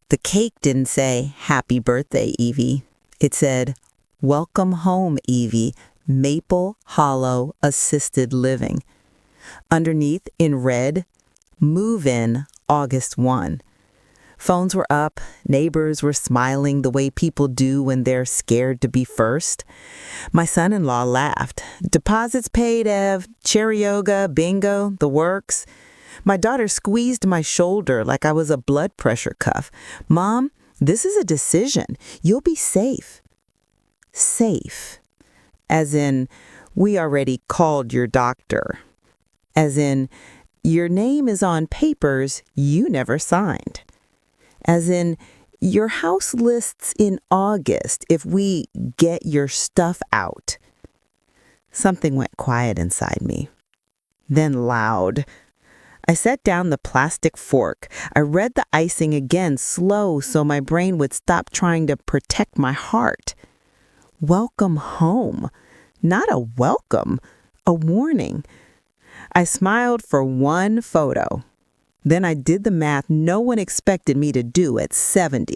The cake didn't say, "Happy birthday, Evie." It said, "Welcome home, Evie. Maple Hollow Assisted Living." Underneath, in red, "Move in August 1." Phones were up, neighbors were smiling the way people do when they're scared to be first. My son-in-law laughed. "Deposits paid, Ev. Yoga, bingo, the works." My daughter squeezed my shoulder like I was a blood pressure cuff. "Mom, this is a decision. You'll be safe." Safe. As in, we already called your doctor. As in, your name is on papers you never signed. As in, your house lists in August if we get your stuff out. Something went quiet inside me. Then loud. I set down the plastic fork. I read the icing again, slow, so my brain would stop trying to protect my heart. Welcome home. Not a welcome, a warning. I smiled for one photo. Then I did the math no one expected me to do at 70.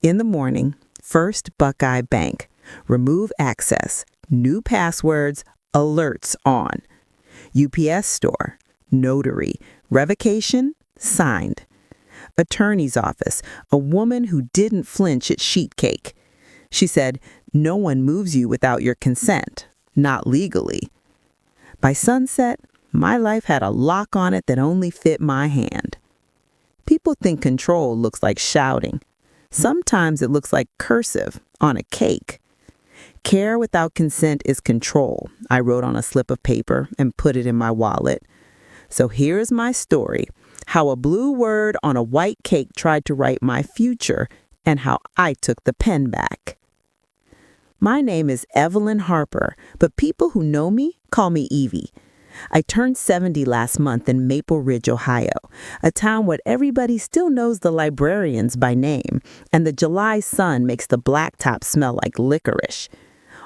In the morning, First Buckeye Bank. Remove access. New passwords. Alerts on. UPS store. Notary. Revocation. Signed. Attorney's office. A woman who didn't flinch at sheet cake. She said, "No one moves you without your consent. Not legally." By sunset, my life had a lock on it that only fit my hand. People think control looks like shouting. Sometimes it looks like cursive on a cake. "Care without consent is control," I wrote on a slip of paper and put it in my wallet. So here's my story, how a blue word on a white cake tried to write my future and how I took the pen back. My name is Evelyn Harper, but people who know me call me Evie. I turned 70 last month in Maple Ridge, Ohio, a town where everybody still knows the librarians by name, and the July sun makes the blacktop smell like licorice.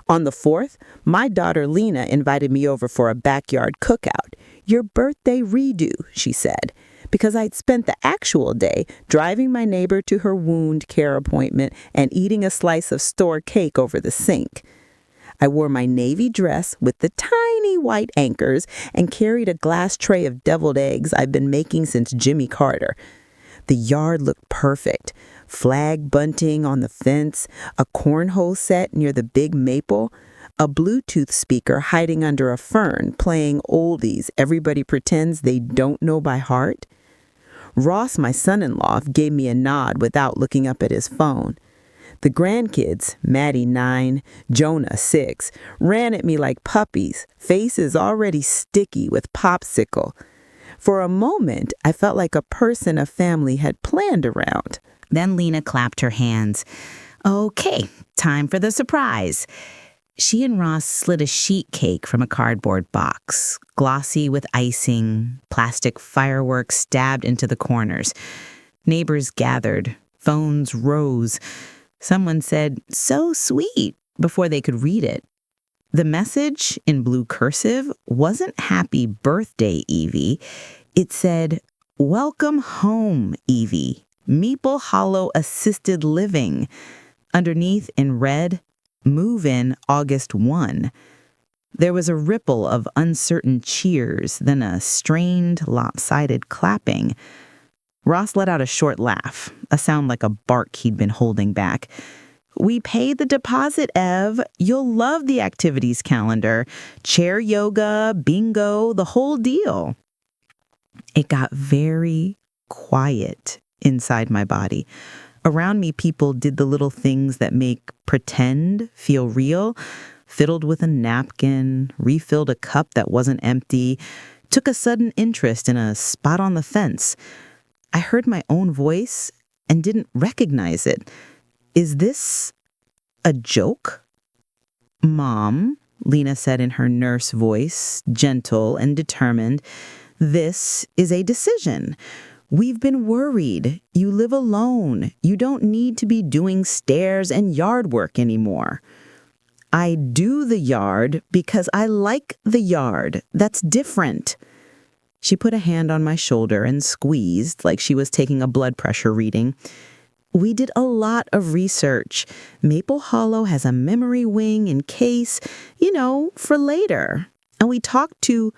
On the 4th, my daughter Lena invited me over for a backyard cookout. "Your birthday redo," she said, because I'd spent the actual day driving my neighbor to her wound care appointment and eating a slice of store cake over the sink. I wore my navy dress with the tiny white anchors and carried a glass tray of deviled eggs I've been making since Jimmy Carter. The yard looked perfect. Flag bunting on the fence, a cornhole set near the big maple, a Bluetooth speaker hiding under a fern playing oldies everybody pretends they don't know by heart. Ross, my son-in-law, gave me a nod without looking up at his phone. The grandkids, Maddie 9, Jonah 6, ran at me like puppies, faces already sticky with popsicle. For a moment, I felt like a person a family had planned around. Then Lena clapped her hands. "Okay, time for the surprise." She and Ross slid a sheet cake from a cardboard box, glossy with icing, plastic fireworks stabbed into the corners. Neighbors gathered, phones rose. Someone said, "So sweet," before they could read it. The message, in blue cursive, wasn't "Happy birthday, Evie." It said, "Welcome home, Evie. Maple Hollow Assisted Living." Underneath, in red, "Move in August 1." There was a ripple of uncertain cheers, then a strained, lopsided clapping. Ross let out a short laugh, a sound like a bark he'd been holding back. "We paid the deposit, Ev. You'll love the activities calendar. Chair yoga, bingo, the whole deal." It got very quiet inside my body. Around me, people did the little things that make pretend feel real. Fiddled with a napkin, refilled a cup that wasn't empty, took a sudden interest in a spot on the fence. I heard my own voice and didn't recognize it. "Is this a joke?" "Mom," Lena said in her nurse voice, gentle and determined, "this is a decision. We've been worried. You live alone. You don't need to be doing stairs and yard work anymore." "I do the yard because I like the yard. That's different." She put a hand on my shoulder and squeezed like she was taking a blood pressure reading. We did a lot of research. Maple Hollow has a memory wing in case, for later. And we talked to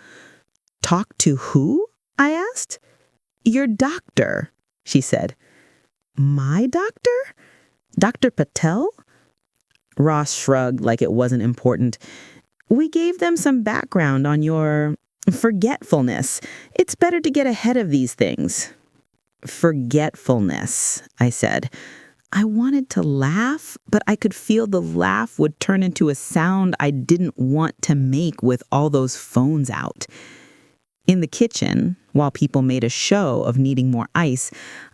who? I asked. Your doctor, she said. My doctor? Dr. Patel? Ross shrugged like it wasn't important. We gave them some background on your forgetfulness. It's better to get ahead of these things. Forgetfulness, I said. I wanted to laugh, but I could feel the laugh would turn into a sound I didn't want to make with all those phones out. In the kitchen, while people made a show of needing more ice,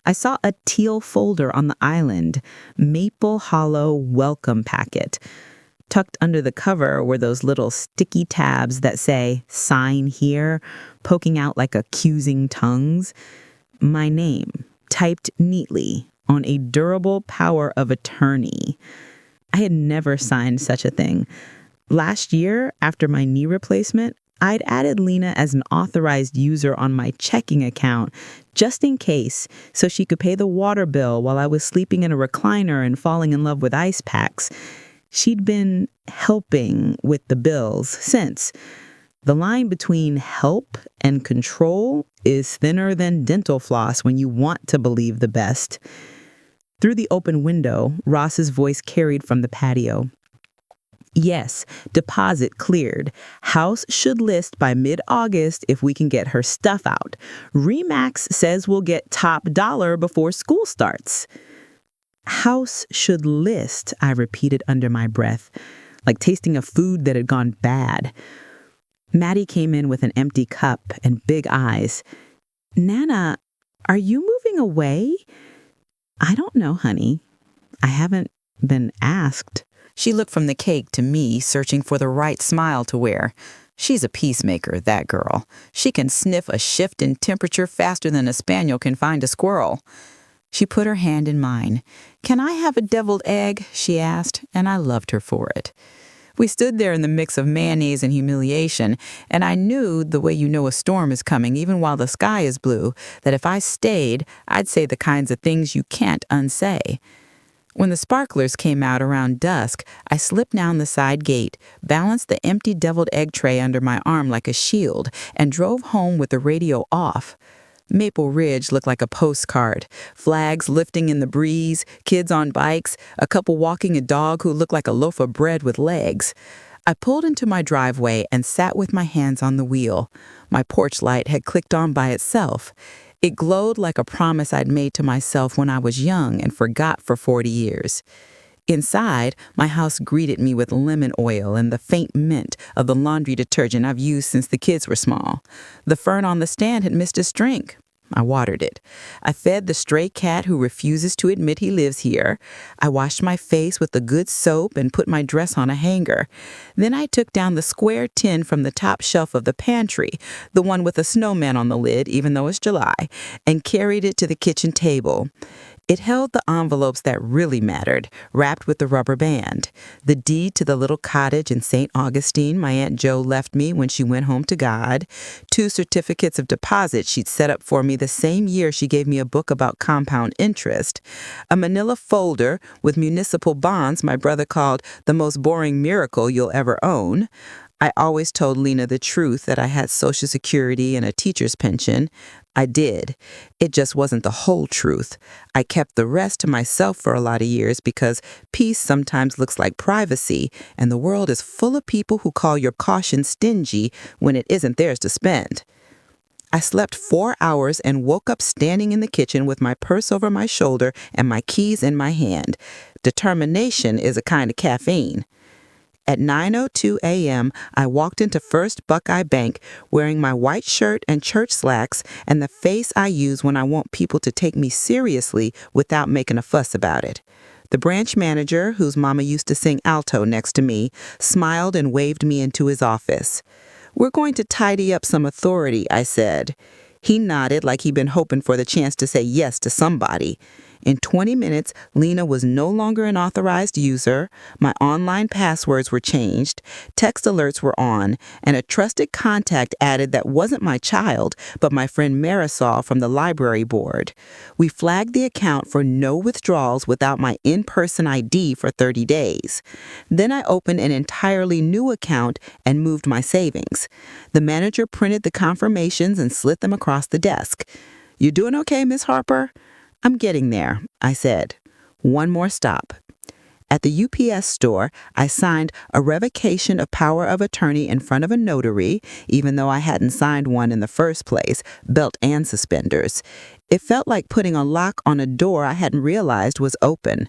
I saw a teal folder on the island, Maple Hollow welcome packet. Tucked under the cover were those little sticky tabs that say, sign here, poking out like accusing tongues. My name, typed neatly on a durable power of attorney. I had never signed such a thing. Last year, after my knee replacement, I'd added Lena as an authorized user on my checking account, just in case, so she could pay the water bill while I was sleeping in a recliner and falling in love with ice packs. She'd been helping with the bills since. The line between help and control is thinner than dental floss when you want to believe the best. Through the open window, Ross's voice carried from the patio. Yes, deposit cleared. House should list by mid-August if we can get her stuff out. Remax says we'll get top dollar before school starts. House should list, I repeated under my breath, like tasting a food that had gone bad. Maddie came in with an empty cup and big eyes. Nana, are you moving away? I don't know, honey. I haven't been asked. She looked from the cake to me, searching for the right smile to wear. She's a peacemaker, that girl. She can sniff a shift in temperature faster than a spaniel can find a squirrel. She put her hand in mine. Can I have a deviled egg? She asked, and I loved her for it. We stood there in the mix of mayonnaise and humiliation, and I knew, the way you know a storm is coming, even while the sky is blue, that if I stayed, I'd say the kinds of things you can't unsay. When the sparklers came out around dusk, I slipped down the side gate, balanced the empty deviled egg tray under my arm like a shield, and drove home with the radio off. Maple Ridge looked like a postcard. Flags lifting in the breeze, kids on bikes, a couple walking a dog who looked like a loaf of bread with legs. I pulled into my driveway and sat with my hands on the wheel. My porch light had clicked on by itself. It glowed like a promise I'd made to myself when I was young and forgot for 40 years. Inside, my house greeted me with lemon oil and the faint mint of the laundry detergent I've used since the kids were small. The fern on the stand had missed its drink. I watered it. I fed the stray cat who refuses to admit he lives here. I washed my face with the good soap and put my dress on a hanger. Then I took down the square tin from the top shelf of the pantry, the one with a snowman on the lid, even though it's July, and carried it to the kitchen table. It held the envelopes that really mattered, wrapped with the rubber band. The deed to the little cottage in St. Augustine my Aunt Jo left me when she went home to God. 2 certificates of deposit she'd set up for me the same year she gave me a book about compound interest. A manila folder with municipal bonds my brother called the most boring miracle you'll ever own. I always told Lena the truth that I had Social Security and a teacher's pension. I did. It just wasn't the whole truth. I kept the rest to myself for a lot of years because peace sometimes looks like privacy, and the world is full of people who call your caution stingy when it isn't theirs to spend. I slept 4 hours and woke up standing in the kitchen with my purse over my shoulder and my keys in my hand. Determination is a kind of caffeine. At 9:02 a.m., I walked into First Buckeye Bank wearing my white shirt and church slacks and the face I use when I want people to take me seriously without making a fuss about it. The branch manager, whose mama used to sing alto next to me, smiled and waved me into his office. "We're going to tidy up some authority," I said. He nodded like he'd been hoping for the chance to say yes to somebody. In 20 minutes, Lena was no longer an authorized user, my online passwords were changed, text alerts were on, and a trusted contact added that wasn't my child, but my friend Marisol from the library board. We flagged the account for no withdrawals without my in-person ID for 30 days. Then I opened an entirely new account and moved my savings. The manager printed the confirmations and slid them across the desk. "You doing okay, Miss Harper?" "I'm getting there," I said. One more stop. At the UPS store, I signed a revocation of power of attorney in front of a notary, even though I hadn't signed one in the first place, belt and suspenders. It felt like putting a lock on a door I hadn't realized was open.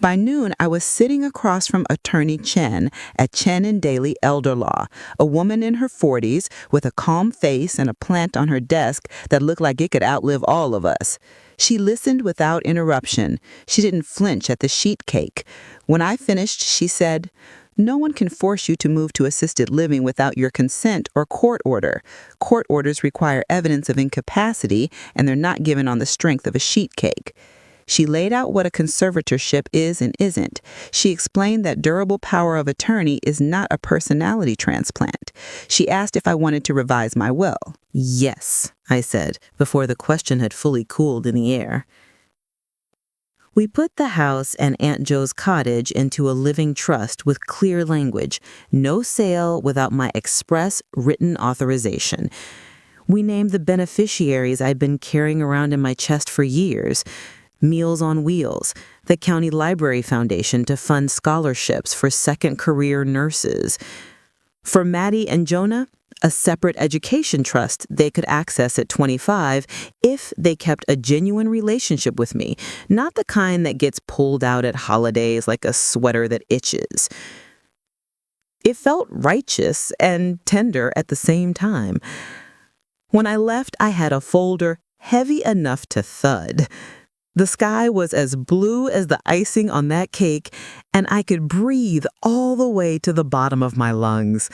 By noon, I was sitting across from Attorney Chen at Chen and Daly Elder Law, a woman in her 40s with a calm face and a plant on her desk that looked like it could outlive all of us. She listened without interruption. She didn't flinch at the sheet cake. When I finished, she said, "No one can force you to move to assisted living without your consent or court order. Court orders require evidence of incapacity, and they're not given on the strength of a sheet cake." She laid out what a conservatorship is and isn't. She explained that durable power of attorney is not a personality transplant. She asked if I wanted to revise my will. "Yes," I said, before the question had fully cooled in the air. We put the house and Aunt Jo's cottage into a living trust with clear language. No sale without my express written authorization. We named the beneficiaries I'd been carrying around in my chest for years. Meals on Wheels, the County Library Foundation to fund scholarships for second career nurses. For Maddie and Jonah, a separate education trust they could access at 25 if they kept a genuine relationship with me, not the kind that gets pulled out at holidays like a sweater that itches. It felt righteous and tender at the same time. When I left, I had a folder heavy enough to thud. The sky was as blue as the icing on that cake, and I could breathe all the way to the bottom of my lungs.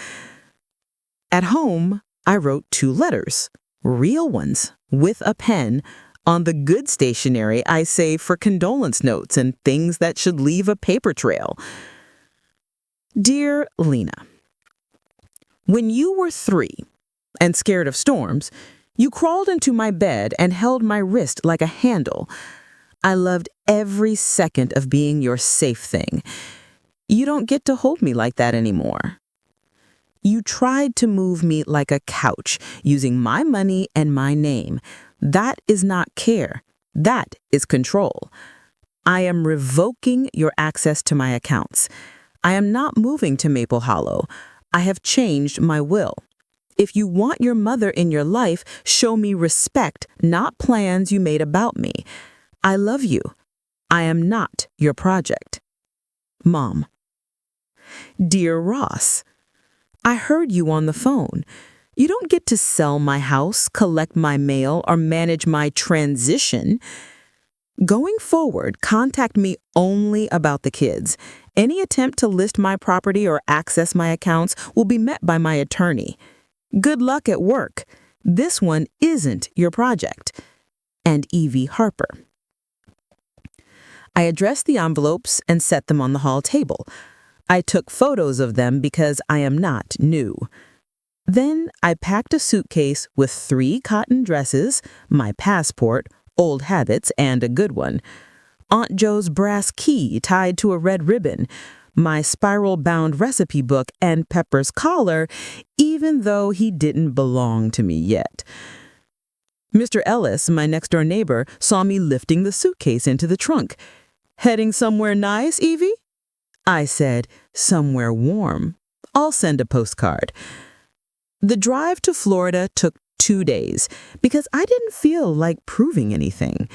At home, I wrote 2 letters, real ones, with a pen, on the good stationery I save for condolence notes and things that should leave a paper trail. Dear Lena, when you were 3 and scared of storms, you crawled into my bed and held my wrist like a handle. I loved every second of being your safe thing. You don't get to hold me like that anymore. You tried to move me like a couch, using my money and my name. That is not care. That is control. I am revoking your access to my accounts. I am not moving to Maple Hollow. I have changed my will. If you want your mother in your life, show me respect, not plans you made about me. I love you. I am not your project. Mom. Dear Ross, I heard you on the phone. You don't get to sell my house, collect my mail, or manage my transition. Going forward, contact me only about the kids. Any attempt to list my property or access my accounts will be met by my attorney. Good luck at work. This one isn't your project. And Evie Harper. I addressed the envelopes and set them on the hall table. I took photos of them because I am not new. Then I packed a suitcase with 3 cotton dresses, my passport, old habits, and a good one, Aunt Jo's brass key tied to a red ribbon, my spiral-bound recipe book, and Pepper's collar, even though he didn't belong to me yet. Mr. Ellis, my next-door neighbor, saw me lifting the suitcase into the trunk. "Heading somewhere nice, Evie?" I said, "Somewhere warm. I'll send a postcard." The drive to Florida took 2 days because I didn't feel like proving anything.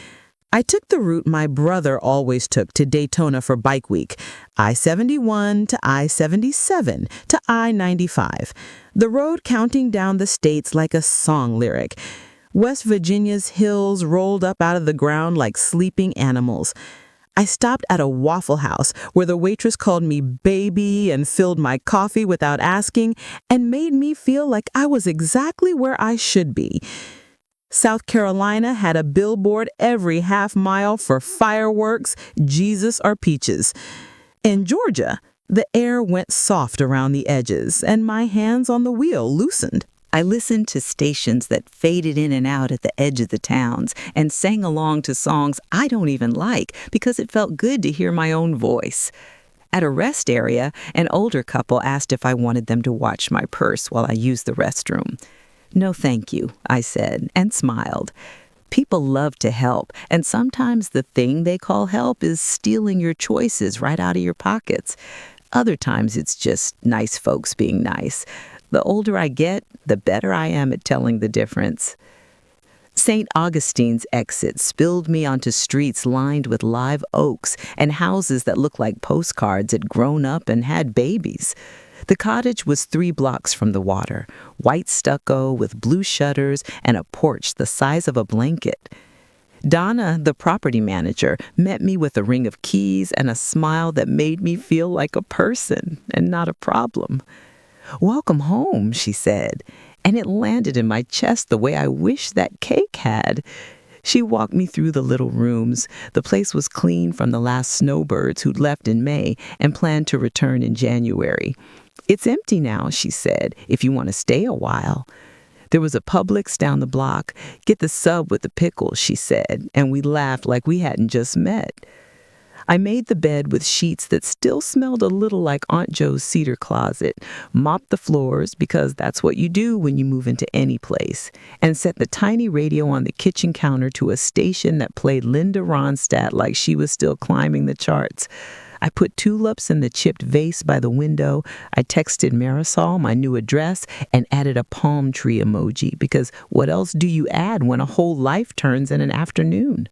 I took the route my brother always took to Daytona for Bike Week, I-71 to I-77 to I-95, the road counting down the states like a song lyric. West Virginia's hills rolled up out of the ground like sleeping animals. I stopped at a Waffle House where the waitress called me baby and filled my coffee without asking and made me feel like I was exactly where I should be. South Carolina had a billboard every half mile for fireworks, Jesus or peaches. In Georgia, the air went soft around the edges, and my hands on the wheel loosened. I listened to stations that faded in and out at the edge of the towns and sang along to songs I don't even like because it felt good to hear my own voice. At a rest area, an older couple asked if I wanted them to watch my purse while I used the restroom. "No, thank you," I said, and smiled. People love to help, and sometimes the thing they call help is stealing your choices right out of your pockets. Other times it's just nice folks being nice. The older I get, the better I am at telling the difference. St. Augustine's exit spilled me onto streets lined with live oaks and houses that looked like postcards had grown up and had babies. The cottage was 3 blocks from the water, white stucco with blue shutters and a porch the size of a blanket. Donna, the property manager, met me with a ring of keys and a smile that made me feel like a person and not a problem. "Welcome home," she said, and it landed in my chest the way I wish that cake had. She walked me through the little rooms. The place was clean from the last snowbirds who'd left in May and planned to return in January. "It's empty now," she said, "if you want to stay a while." There was a Publix down the block. "Get the sub with the pickles," she said, and we laughed like we hadn't just met. I made the bed with sheets that still smelled a little like Aunt Joe's cedar closet, mopped the floors, because that's what you do when you move into any place, and set the tiny radio on the kitchen counter to a station that played Linda Ronstadt like she was still climbing the charts. I put tulips in the chipped vase by the window. I texted Marisol my new address and added a palm tree emoji, because what else do you add when a whole life turns in an afternoon?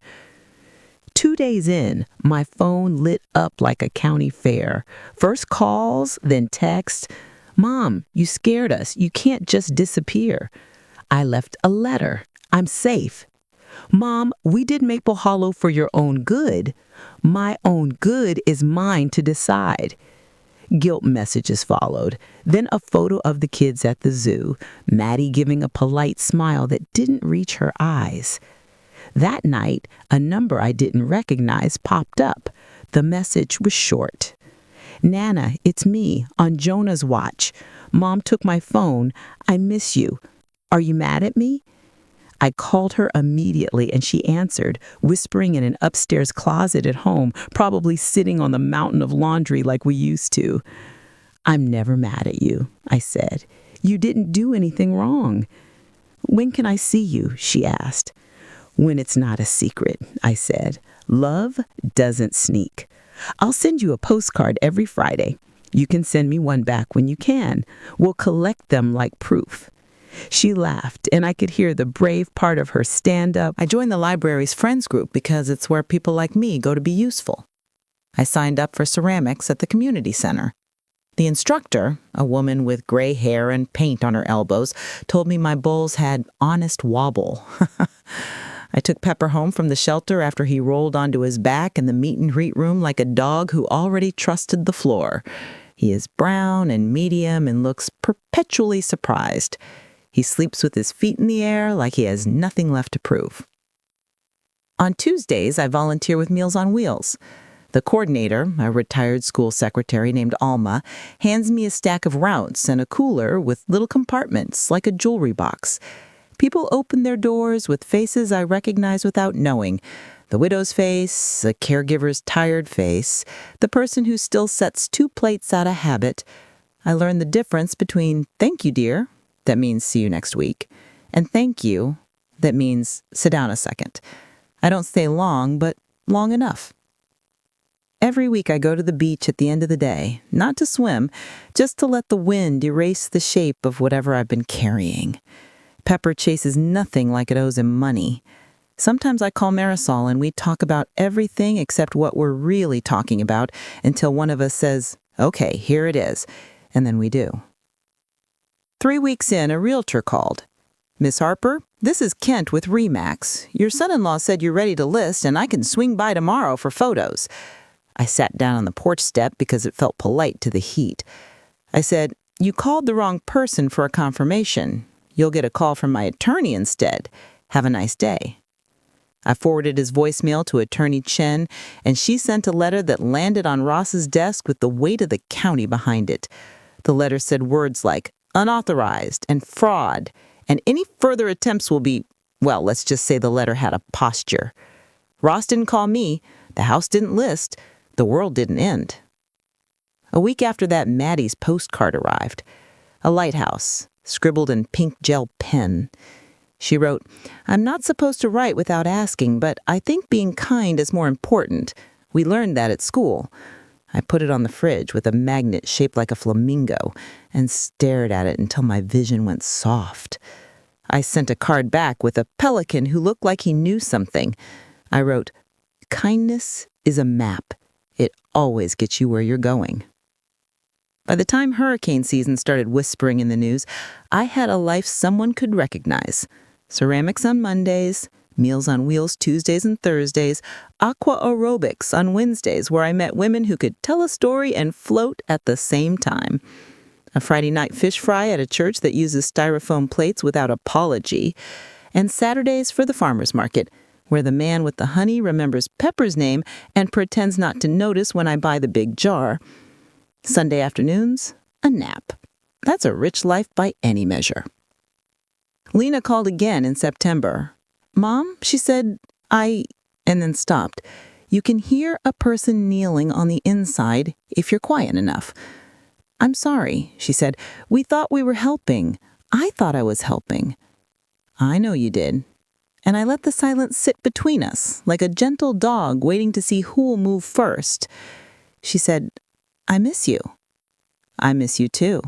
2 days in, my phone lit up like a county fair. First calls, then texts. "Mom, you scared us. You can't just disappear." I left a letter. "I'm safe." "Mom, we did Maple Hollow for your own good." "My own good is mine to decide." Guilt messages followed, then a photo of the kids at the zoo, Maddie giving a polite smile that didn't reach her eyes. That night, a number I didn't recognize popped up. The message was short. "Nana, it's me, on Jonah's watch. Mom took my phone. I miss you. Are you mad at me?" I called her immediately, and she answered, whispering in an upstairs closet at home, probably sitting on the mountain of laundry like we used to. "I'm never mad at you," I said. "You didn't do anything wrong." "When can I see you?" she asked. "When it's not a secret," I said. "Love doesn't sneak. I'll send you a postcard every Friday. You can send me one back when you can. We'll collect them like proof." She laughed, and I could hear the brave part of her stand up. "I joined the library's friends group because it's where people like me go to be useful." I signed up for ceramics at the community center. The instructor, a woman with gray hair and paint on her elbows, told me my bowls had honest wobble. I took Pepper home from the shelter after he rolled onto his back in the meet and greet room like a dog who already trusted the floor. He is brown and medium and looks perpetually surprised. He sleeps with his feet in the air like he has nothing left to prove. On Tuesdays, I volunteer with Meals on Wheels. The coordinator, a retired school secretary named Alma, hands me a stack of routes and a cooler with little compartments like a jewelry box. People open their doors with faces I recognize without knowing. The widow's face, a caregiver's tired face, the person who still sets 2 plates out of habit. I learn the difference between "thank you, dear," that means "see you next week," and "thank you," that means "sit down a second." I don't stay long, but long enough. Every week I go to the beach at the end of the day, not to swim, just to let the wind erase the shape of whatever I've been carrying. Pepper chases nothing like it owes him money. Sometimes I call Marisol and we talk about everything except what we're really talking about until one of us says, "Okay, here it is," and then we do. 3 weeks in, a realtor called. "Miss Harper, this is Kent with Remax. Your son-in-law said you're ready to list and I can swing by tomorrow for photos." I sat down on the porch step because it felt polite to the heat. I said, "You called the wrong person for a confirmation. You'll get a call from my attorney instead. Have a nice day. I forwarded his voicemail to Attorney Chen, and she sent a letter that landed on Ross's desk with the weight of the county behind it. The letter said words like unauthorized and fraud, and any further attempts will be, well, let's just say the letter had a posture. Ross didn't call me, the house didn't list, the world didn't end. A week after that, Maddie's postcard arrived. A lighthouse, scribbled in pink gel pen. She wrote, "I'm not supposed to write without asking, but I think being kind is more important. We learned that at school." I put it on the fridge with a magnet shaped like a flamingo and stared at it until my vision went soft. I sent a card back with a pelican who looked like he knew something. I wrote, "Kindness is a map. It always gets you where you're going." By the time hurricane season started whispering in the news, I had a life someone could recognize. Ceramics on Mondays, Meals on Wheels Tuesdays and Thursdays, aqua aerobics on Wednesdays where I met women who could tell a story and float at the same time. A Friday night fish fry at a church that uses styrofoam plates without apology. And Saturdays for the farmer's market, where the man with the honey remembers Pepper's name and pretends not to notice when I buy the big jar. Sunday afternoons, a nap. That's a rich life by any measure. Lena called again in September. "Mom," she said, and then stopped. "You can hear a person kneeling on the inside if you're quiet enough." "I'm sorry," she said. "We thought we were helping. I thought I was helping." "I know you did." And I let the silence sit between us, like a gentle dog waiting to see who'll move first. She said, "I miss you." "I miss you too."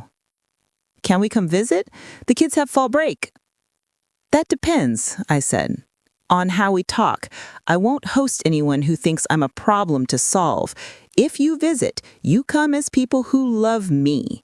"Can we come visit? The kids have fall break." "That depends," I said, "on how we talk. I won't host anyone who thinks I'm a problem to solve. If you visit, you come as people who love me.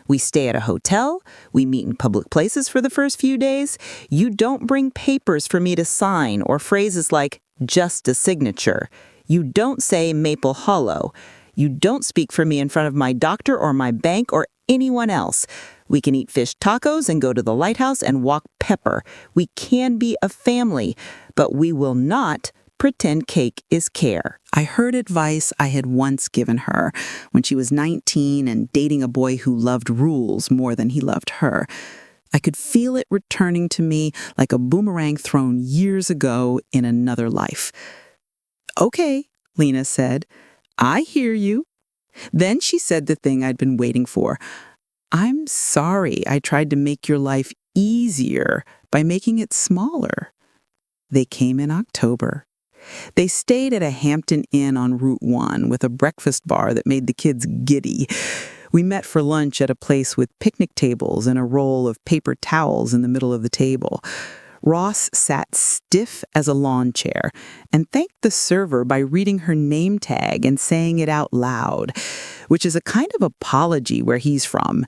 We stay at a hotel. We meet in public places for the first few days. You don't bring papers for me to sign or phrases like just a signature. You don't say Maple Hollow. You don't speak for me in front of my doctor or my bank or anyone else. We can eat fish tacos and go to the lighthouse and walk Pepper. We can be a family, but we will not pretend cake is care." I heard advice I had once given her when she was 19 and dating a boy who loved rules more than he loved her. I could feel it returning to me like a boomerang thrown years ago in another life. "Okay," Lena said. "I hear you." Then she said the thing I'd been waiting for. "I'm sorry I tried to make your life easier by making it smaller." They came in October. They stayed at a Hampton Inn on Route 1 with a breakfast bar that made the kids giddy. We met for lunch at a place with picnic tables and a roll of paper towels in the middle of the table. Ross sat stiff as a lawn chair and thanked the server by reading her name tag and saying it out loud, which is a kind of apology where he's from.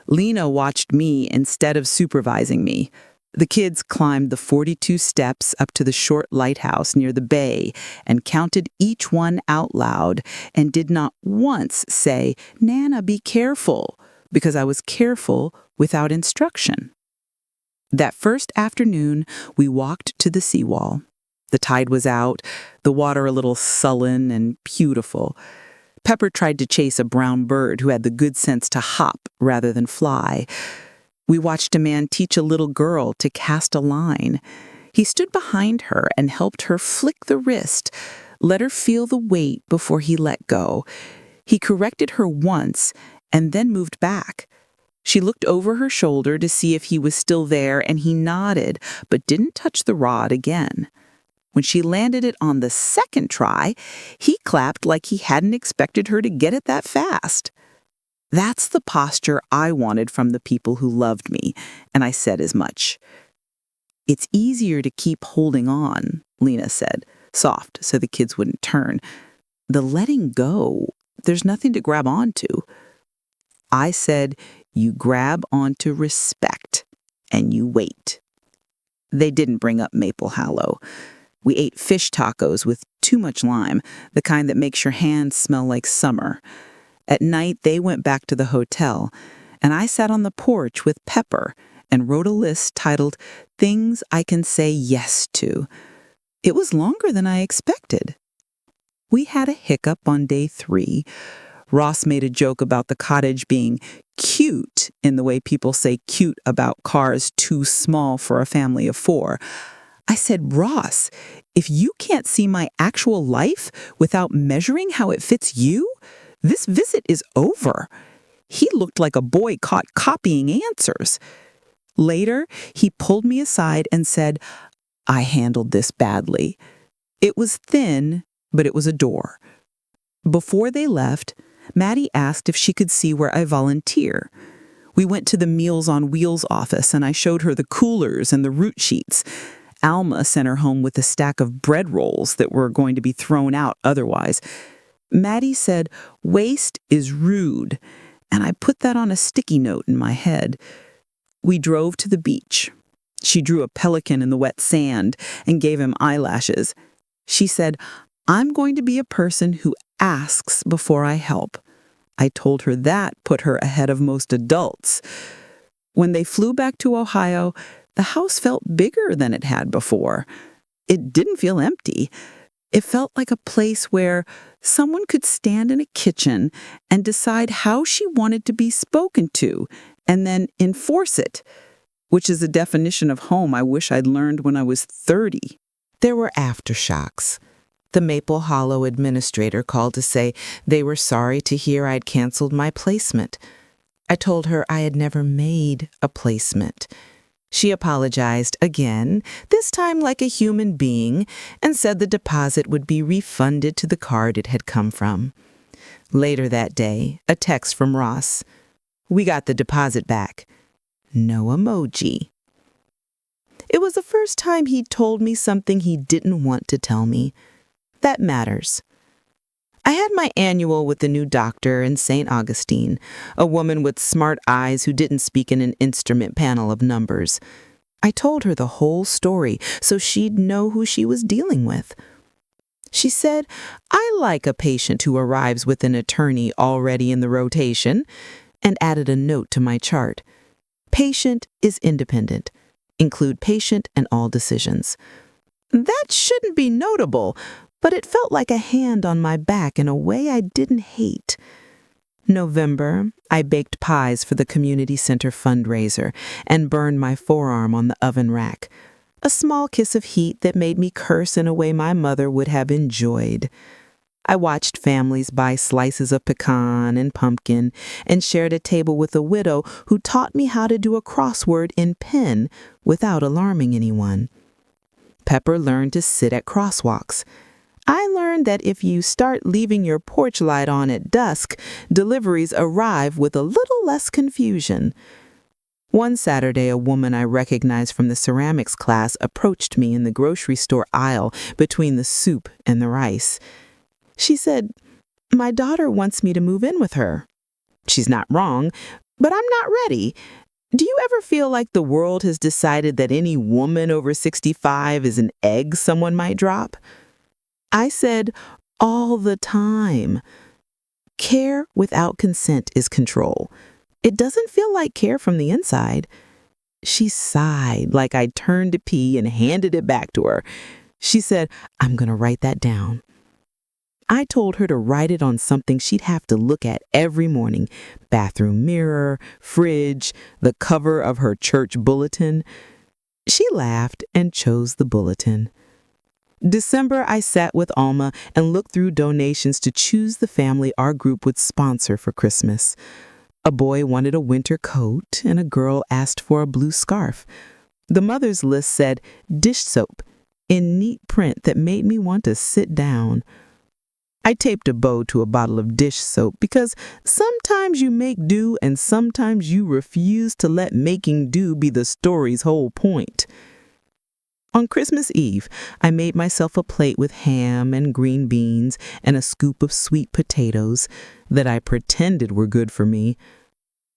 Lena watched me instead of supervising me. The kids climbed the 42 steps up to the short lighthouse near the bay and counted each one out loud and did not once say, "Nana, be careful," because I was careful without instruction. That first afternoon, we walked to the seawall. The tide was out, the water a little sullen and beautiful. Pepper tried to chase a brown bird who had the good sense to hop rather than fly. We watched a man teach a little girl to cast a line. He stood behind her and helped her flick the wrist, let her feel the weight before he let go. He corrected her once and then moved back. She looked over her shoulder to see if he was still there, and he nodded, but didn't touch the rod again. When she landed it on the second try, he clapped like he hadn't expected her to get it that fast. That's the posture I wanted from the people who loved me, and I said as much. "It's easier to keep holding on," Lena said, soft so the kids wouldn't turn. "The letting go, there's nothing to grab onto." I said, "You grab onto respect, and you wait." They didn't bring up Maple Hollow. We ate fish tacos with too much lime, the kind that makes your hands smell like summer. At night, they went back to the hotel, and I sat on the porch with Pepper and wrote a list titled Things I Can Say Yes to. It was longer than I expected. We had a hiccup on day 3. Ross made a joke about the cottage being cute in the way people say cute about cars too small for a family of 4. I said, Ross, if you can't see my actual life without measuring how it fits you, this visit is over. He looked like a boy caught copying answers. Later, he pulled me aside and said, I handled this badly. It was thin, but it was a door. Before they left, Maddie asked if she could see where I volunteer. We went to the Meals on Wheels office and I showed her the coolers and the route sheets. Alma sent her home with a stack of bread rolls that were going to be thrown out otherwise. Maddie said, waste is rude, and I put that on a sticky note in my head. We drove to the beach. She drew a pelican in the wet sand and gave him eyelashes. She said, I'm going to be a person who asks before I help. I told her that put her ahead of most adults. When they flew back to Ohio, the house felt bigger than it had before. It didn't feel empty. It felt like a place where someone could stand in a kitchen and decide how she wanted to be spoken to and then enforce it, which is a definition of home I wish I'd learned when I was 30. There were aftershocks. The Maple Hollow administrator called to say they were sorry to hear I'd canceled my placement. I told her I had never made a placement. She apologized again, this time like a human being, and said the deposit would be refunded to the card it had come from. Later that day, a text from Ross. We got the deposit back. No emoji. It was the first time he'd told me something he didn't want to tell me. That matters. I had my annual with the new doctor in St. Augustine, a woman with smart eyes who didn't speak in an instrument panel of numbers. I told her the whole story so she'd know who she was dealing with. She said, I like a patient who arrives with an attorney already in the rotation, and added a note to my chart. Patient is independent. Include patient and all decisions. That shouldn't be notable, but it felt like a hand on my back in a way I didn't hate. November, I baked pies for the community center fundraiser and burned my forearm on the oven rack. A small kiss of heat that made me curse in a way my mother would have enjoyed. I watched families buy slices of pecan and pumpkin and shared a table with a widow who taught me how to do a crossword in pen without alarming anyone. Pepper learned to sit at crosswalks. I learned that if you start leaving your porch light on at dusk, deliveries arrive with a little less confusion. One Saturday, a woman I recognized from the ceramics class approached me in the grocery store aisle between the soup and the rice. She said, my daughter wants me to move in with her. She's not wrong, but I'm not ready. Do you ever feel like the world has decided that any woman over 65 is an egg someone might drop? I said, all the time. Care without consent is control. It doesn't feel like care from the inside. She sighed like I'd turned to pee and handed it back to her. She said, I'm going to write that down. I told her to write it on something she'd have to look at every morning. Bathroom mirror, fridge, the cover of her church bulletin. She laughed and chose the bulletin. December, I sat with Alma and looked through donations to choose the family our group would sponsor for Christmas. A boy wanted a winter coat and a girl asked for a blue scarf. The mother's list said dish soap in neat print that made me want to sit down. I taped a bow to a bottle of dish soap because sometimes you make do and sometimes you refuse to let making do be the story's whole point. On Christmas Eve, I made myself a plate with ham and green beans and a scoop of sweet potatoes that I pretended were good for me.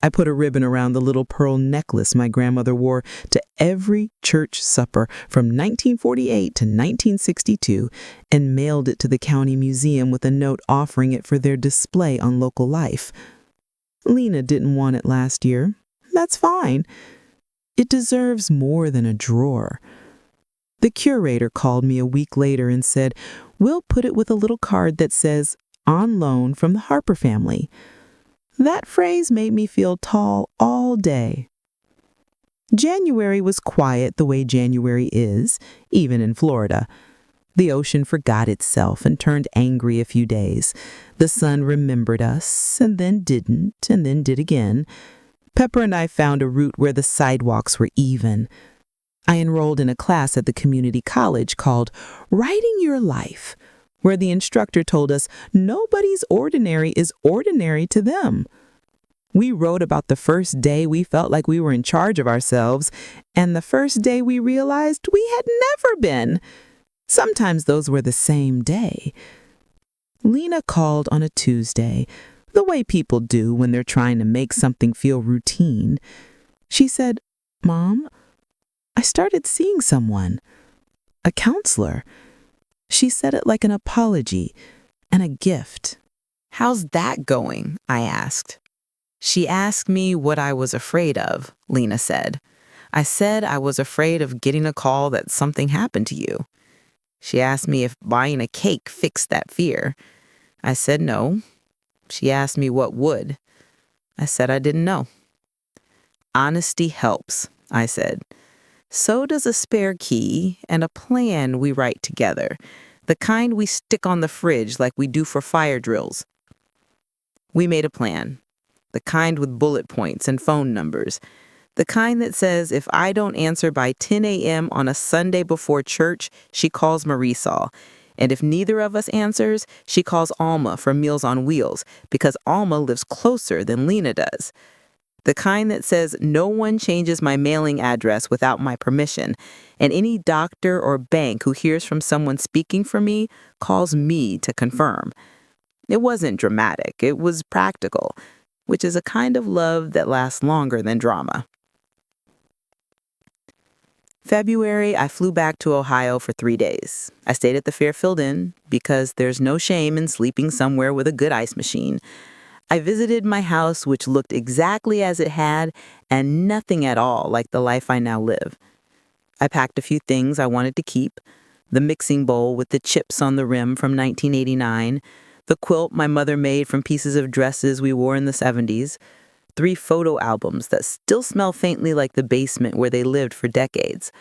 I put a ribbon around the little pearl necklace my grandmother wore to every church supper from 1948 to 1962 and mailed it to the county museum with a note offering it for their display on local life. Lena didn't want it last year. That's fine. It deserves more than a drawer. The curator called me a week later and said, "We'll put it with a little card that says, 'On loan from the Harper family.'" That phrase made me feel tall all day. January was quiet the way January is, even in Florida. The ocean forgot itself and turned angry a few days. The sun remembered us, and then didn't, and then did again. Pepper and I found a route where the sidewalks were even. I enrolled in a class at the community college called Writing Your Life, where the instructor told us nobody's ordinary is ordinary to them. We wrote about the first day we felt like we were in charge of ourselves, and the first day we realized we had never been. Sometimes those were the same day. Lena called on a Tuesday, the way people do when they're trying to make something feel routine. She said, "Mom, I started seeing someone, a counselor." She said it like an apology and a gift. "How's that going?" I asked. "She asked me what I was afraid of," Lena said. "I said I was afraid of getting a call that something happened to you. She asked me if buying a cake fixed that fear. I said no. She asked me what would. I said I didn't know." "Honesty helps," I said. "So does a spare key and a plan we write together, the kind we stick on the fridge like we do for fire drills." We made a plan, the kind with bullet points and phone numbers, the kind that says if I don't answer by 10 a.m. on a Sunday before church, she calls Marisol. And if neither of us answers, she calls Alma from Meals on Wheels because Alma lives closer than Lena does. The kind that says no one changes my mailing address without my permission, and any doctor or bank who hears from someone speaking for me calls me to confirm. It wasn't dramatic, it was practical, which is a kind of love that lasts longer than drama. February, I flew back to Ohio for 3 days. I stayed at the Fairfield Inn because there's no shame in sleeping somewhere with a good ice machine. I visited my house, which looked exactly as it had and nothing at all like the life I now live. I packed a few things I wanted to keep: the mixing bowl with the chips on the rim from 1989, the quilt my mother made from pieces of dresses we wore in the 70s, 3 photo albums that still smell faintly like the basement where they lived for decades.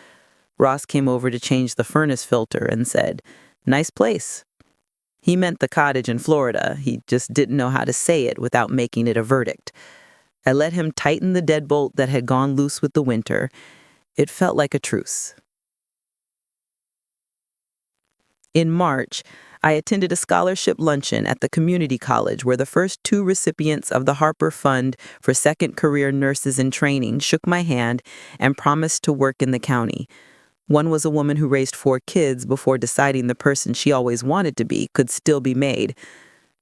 Ross came over to change the furnace filter and said, "Nice place." He meant the cottage in Florida. He just didn't know how to say it without making it a verdict. I let him tighten the deadbolt that had gone loose with the winter. It felt like a truce. In March, I attended a scholarship luncheon at the community college where the first 2 recipients of the Harper Fund for Second Career Nurses in Training shook my hand and promised to work in the county. One was a woman who raised 4 kids before deciding the person she always wanted to be could still be made.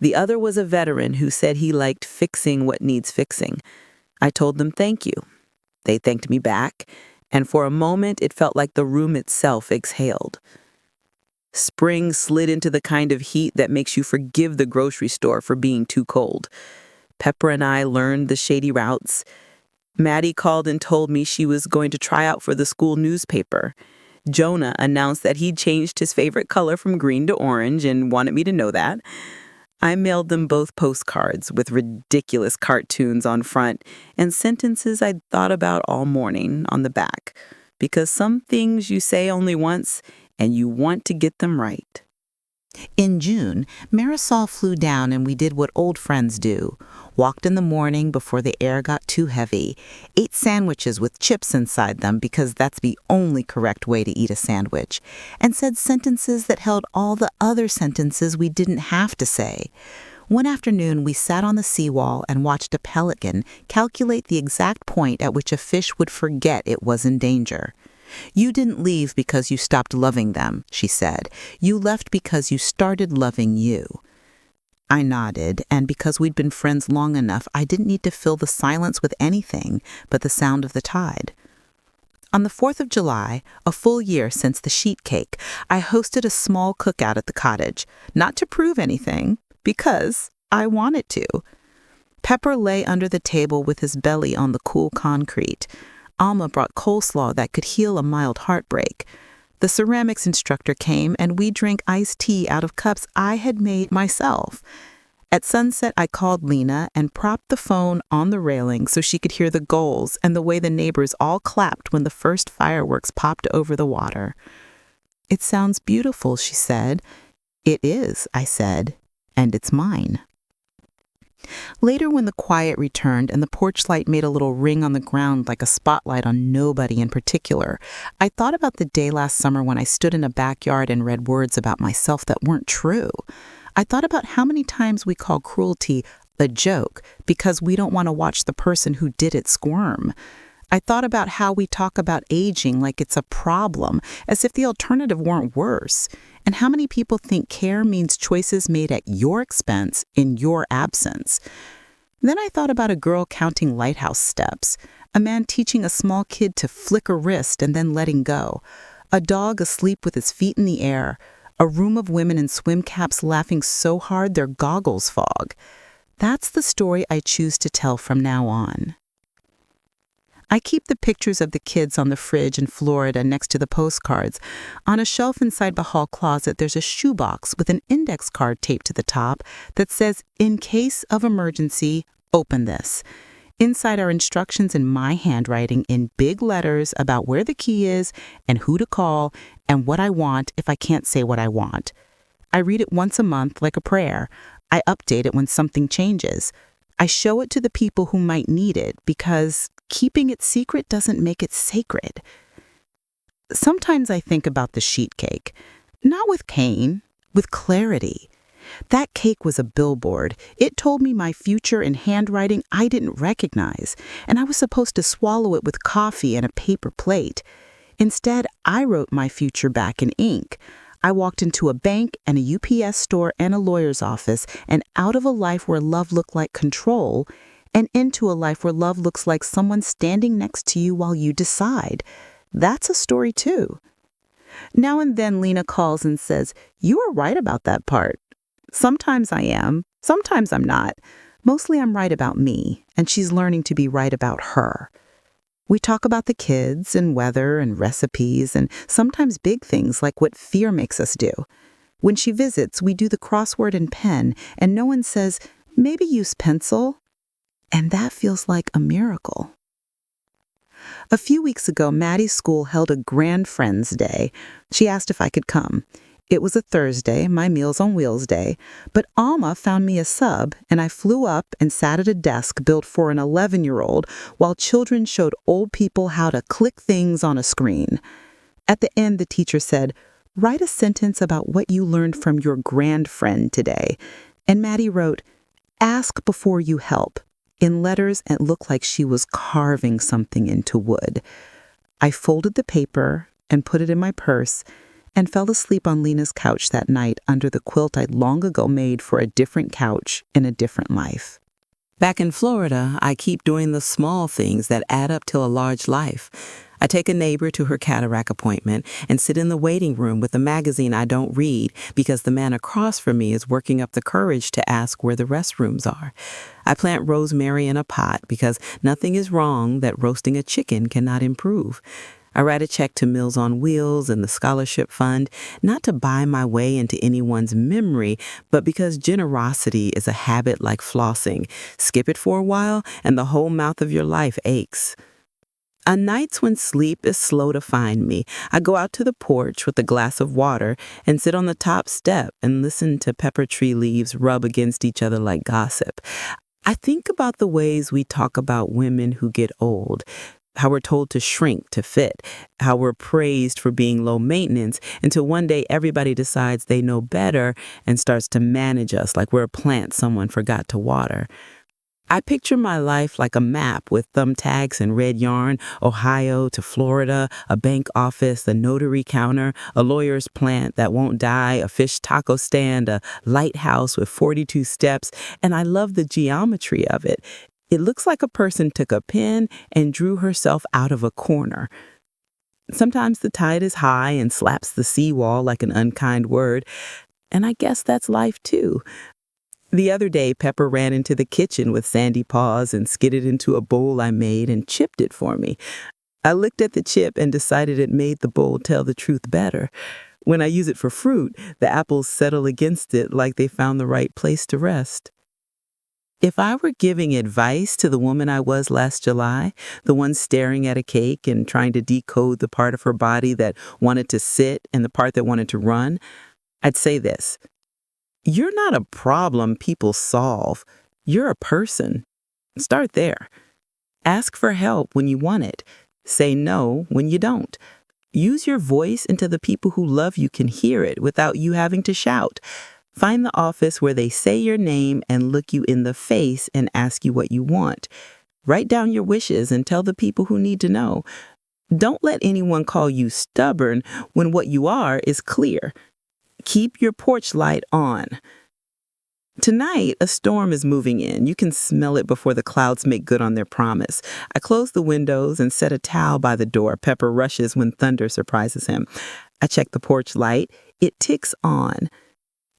The other was a veteran who said he liked fixing what needs fixing. I told them thank you. They thanked me back, and for a moment it felt like the room itself exhaled. Spring slid into the kind of heat that makes you forgive the grocery store for being too cold. Pepper and I learned the shady routes. Maddie called and told me she was going to try out for the school newspaper. Jonah announced that he'd changed his favorite color from green to orange and wanted me to know that. I mailed them both postcards with ridiculous cartoons on front and sentences I'd thought about all morning on the back, because some things you say only once and you want to get them right. In June, Marisol flew down and we did what old friends do. Walked in the morning before the air got too heavy, ate sandwiches with chips inside them because that's the only correct way to eat a sandwich, and said sentences that held all the other sentences we didn't have to say. One afternoon, we sat on the seawall and watched a pelican calculate the exact point at which a fish would forget it was in danger. "You didn't leave because you stopped loving them," she said. "You left because you started loving you." I nodded, and because we'd been friends long enough, I didn't need to fill the silence with anything but the sound of the tide. On the 4th of July, a full year since the sheet cake, I hosted a small cookout at the cottage, not to prove anything, because I wanted to. Pepper lay under the table with his belly on the cool concrete. Alma brought coleslaw that could heal a mild heartbreak. The ceramics instructor came, and we drank iced tea out of cups I had made myself. At sunset, I called Lena and propped the phone on the railing so she could hear the gulls and the way the neighbors all clapped when the first fireworks popped over the water. "It sounds beautiful," she said. "It is," I said, "and it's mine." Later, when the quiet returned and the porch light made a little ring on the ground like a spotlight on nobody in particular, I thought about the day last summer when I stood in a backyard and read words about myself that weren't true. I thought about how many times we call cruelty a joke because we don't want to watch the person who did it squirm. I thought about how we talk about aging like it's a problem, as if the alternative weren't worse, and how many people think care means choices made at your expense in your absence. Then I thought about a girl counting lighthouse steps, a man teaching a small kid to flick a wrist and then letting go, a dog asleep with his feet in the air, a room of women in swim caps laughing so hard their goggles fog. That's the story I choose to tell from now on. I keep the pictures of the kids on the fridge in Florida next to the postcards. On a shelf inside the hall closet, there's a shoebox with an index card taped to the top that says, "In case of emergency, open this." Inside are instructions in my handwriting in big letters about where the key is and who to call and what I want if I can't say what I want. I read it once a month like a prayer. I update it when something changes. I show it to the people who might need it because keeping it secret doesn't make it sacred. Sometimes I think about the sheet cake, not with Cain, with clarity. That cake was a billboard. It told me my future in handwriting I didn't recognize, and I was supposed to swallow it with coffee and a paper plate. Instead, I wrote my future back in ink. I walked into a bank and a UPS store and a lawyer's office, and out of a life where love looked like control, and into a life where love looks like someone standing next to you while you decide. That's a story too. Now and then Lena calls and says, "You were right about that part." Sometimes I am, sometimes I'm not. Mostly I'm right about me, and she's learning to be right about her. We talk about the kids and weather and recipes and sometimes big things like what fear makes us do. When she visits, we do the crossword and pen, and no one says, "Maybe use pencil." And that feels like a miracle. A few weeks ago, Maddie's school held a grand Friends Day. She asked if I could come. It was a Thursday, my Meals on Wheels day, but Alma found me a sub, and I flew up and sat at a desk built for an 11-year-old while children showed old people how to click things on a screen. At the end, the teacher said, "Write a sentence about what you learned from your grand friend today." And Maddie wrote, "Ask before you help," in letters that looked like she was carving something into wood. I folded the paper and put it in my purse and fell asleep on Lena's couch that night under the quilt I'd long ago made for a different couch in a different life. Back in Florida, I keep doing the small things that add up to a large life. I take a neighbor to her cataract appointment and sit in the waiting room with a magazine I don't read because the man across from me is working up the courage to ask where the restrooms are. I plant rosemary in a pot because nothing is wrong that roasting a chicken cannot improve. I write a check to Meals on Wheels and the Scholarship Fund, not to buy my way into anyone's memory, but because generosity is a habit like flossing. Skip it for a while, and the whole mouth of your life aches. On nights when sleep is slow to find me, I go out to the porch with a glass of water and sit on the top step and listen to pepper tree leaves rub against each other like gossip. I think about the ways we talk about women who get old, how we're told to shrink to fit, how we're praised for being low maintenance, until one day everybody decides they know better and starts to manage us like we're a plant someone forgot to water. I picture my life like a map with thumbtacks and red yarn, Ohio to Florida, a bank office, a notary counter, a lawyer's plant that won't die, a fish taco stand, a lighthouse with 42 steps, and I love the geometry of it. It looks like a person took a pen and drew herself out of a corner. Sometimes the tide is high and slaps the seawall like an unkind word, and I guess that's life too. The other day, Pepper ran into the kitchen with sandy paws and skidded into a bowl I made and chipped it for me. I looked at the chip and decided it made the bowl tell the truth better. When I use it for fruit, the apples settle against it like they found the right place to rest. If I were giving advice to the woman I was last July, the one staring at a cake and trying to decode the part of her body that wanted to sit and the part that wanted to run, I'd say this: you're not a problem people solve. You're a person. Start there. Ask for help when you want it. Say no when you don't. Use your voice until the people who love you can hear it without you having to shout. Find the office where they say your name and look you in the face and ask you what you want. Write down your wishes and tell the people who need to know. Don't let anyone call you stubborn when what you are is clear. Keep your porch light on. Tonight, a storm is moving in. You can smell it before the clouds make good on their promise. I close the windows and set a towel by the door. Pepper rushes when thunder surprises him. I check the porch light. It ticks on.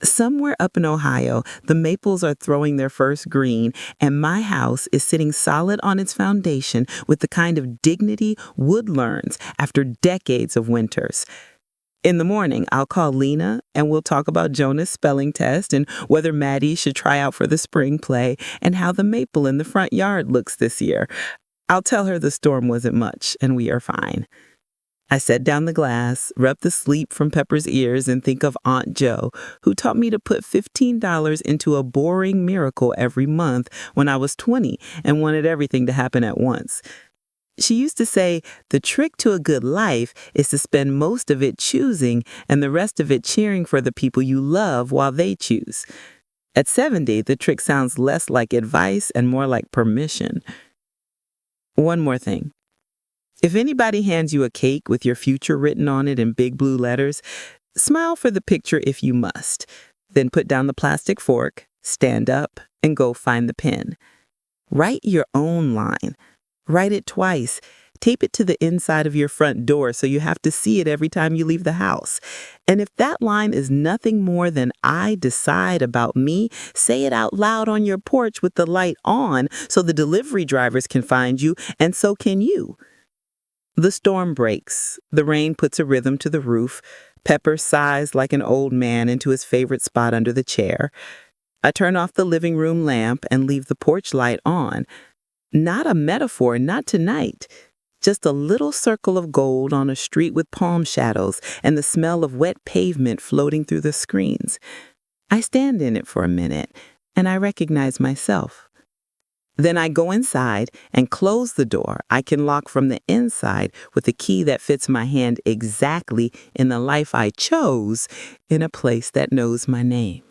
Somewhere up in Ohio, the maples are throwing their first green, and my house is sitting solid on its foundation with the kind of dignity wood learns after decades of winters. In the morning, I'll call Lena and we'll talk about Jonah's spelling test and whether Maddie should try out for the spring play and how the maple in the front yard looks this year. I'll tell her the storm wasn't much and we are fine. I set down the glass, rub the sleep from Pepper's ears, and think of Aunt Jo, who taught me to put $15 into a boring miracle every month when I was 20 and wanted everything to happen at once. She used to say, the trick to a good life is to spend most of it choosing and the rest of it cheering for the people you love while they choose. At 70, the trick sounds less like advice and more like permission. One more thing. If anybody hands you a cake with your future written on it in big blue letters, smile for the picture if you must. Then put down the plastic fork, stand up, and go find the pen. Write your own line. Write it twice. Tape it to the inside of your front door so you have to see it every time you leave the house. And if that line is nothing more than I decide about me, say it out loud on your porch with the light on so the delivery drivers can find you, and so can you. The storm breaks. The rain puts a rhythm to the roof. Pepper sighs like an old man into his favorite spot under the chair. I turn off the living room lamp and leave the porch light on. Not a metaphor, not tonight. Just a little circle of gold on a street with palm shadows and the smell of wet pavement floating through the screens. I stand in it for a minute, and I recognize myself. Then I go inside and close the door I can lock from the inside with a key that fits my hand exactly in the life I chose in a place that knows my name.